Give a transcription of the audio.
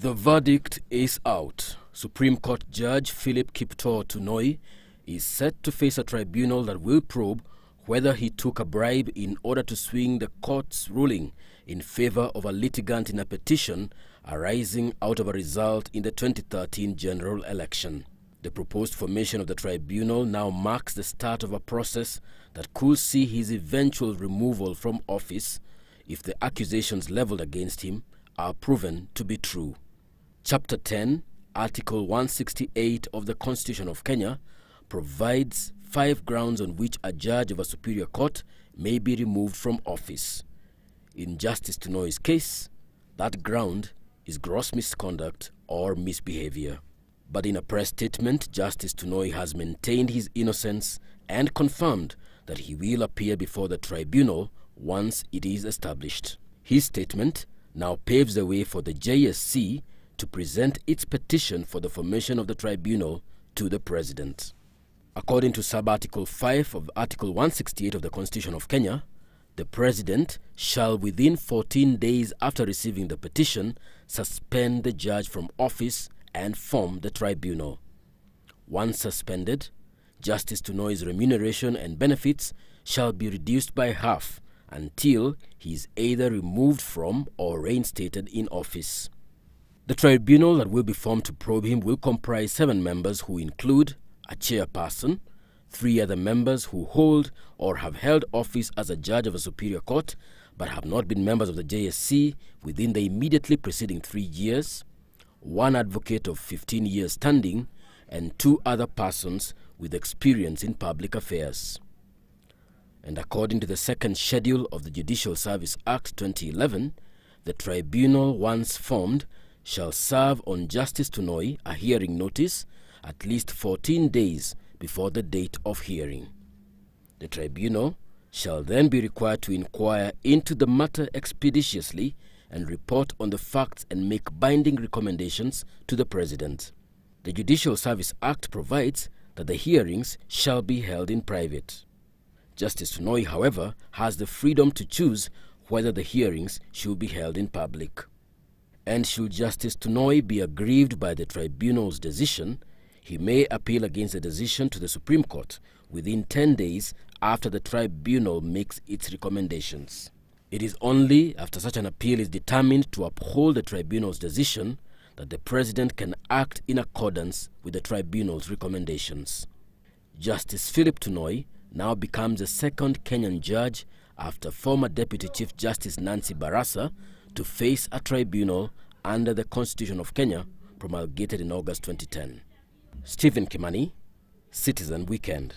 The verdict is out. Supreme Court Judge Philip Tunoi is set to face a tribunal that will probe whether he took a bribe in order to swing the court's ruling in favor of a litigant in a petition arising out of a result in the 2013 general election. The proposed formation of the tribunal now marks the start of a process that could see his eventual removal from office if the accusations leveled against him are proven to be true. Chapter 10, Article 168 of the Constitution of Kenya provides 5 grounds on which a judge of a superior court may be removed from office. In Justice Tunoi's case, that ground is gross misconduct or misbehavior. But in a press statement, Justice Tunoi has maintained his innocence and confirmed that he will appear before the tribunal once it is established. His statement now paves the way for the JSC to present its petition for the formation of the tribunal to the President. According to Sub-Article 5 of Article 168 of the Constitution of Kenya, the President shall within 14 days after receiving the petition suspend the judge from office and form the tribunal. Once suspended, Justice Tunoi's remuneration and benefits shall be reduced by half until he is either removed from or reinstated in office. The tribunal that will be formed to probe him will comprise 7 members who include a chairperson, 3 other members who hold or have held office as a judge of a superior court but have not been members of the JSC within the immediately preceding 3 years, 1 advocate of 15 years standing, and 2 other persons with experience in public affairs. And according to the second schedule of the Judicial Service Act 2011, the tribunal once formed shall serve on Justice Tunoi a hearing notice at least 14 days before the date of hearing. The tribunal shall then be required to inquire into the matter expeditiously and report on the facts and make binding recommendations to the President. The Judicial Service Act provides that the hearings shall be held in private. Justice Tunoi, however, has the freedom to choose whether the hearings should be held in public. And should Justice Tunoi be aggrieved by the tribunal's decision, he may appeal against the decision to the Supreme Court within 10 days after the tribunal makes its recommendations. It is only after such an appeal is determined to uphold the tribunal's decision that the President can act in accordance with the tribunal's recommendations. Justice Philip Tunoi now becomes the second Kenyan judge after former Deputy Chief Justice Nancy Barasa to face a tribunal under the Constitution of Kenya promulgated in August 2010. Stephen Kimani, Citizen Weekend.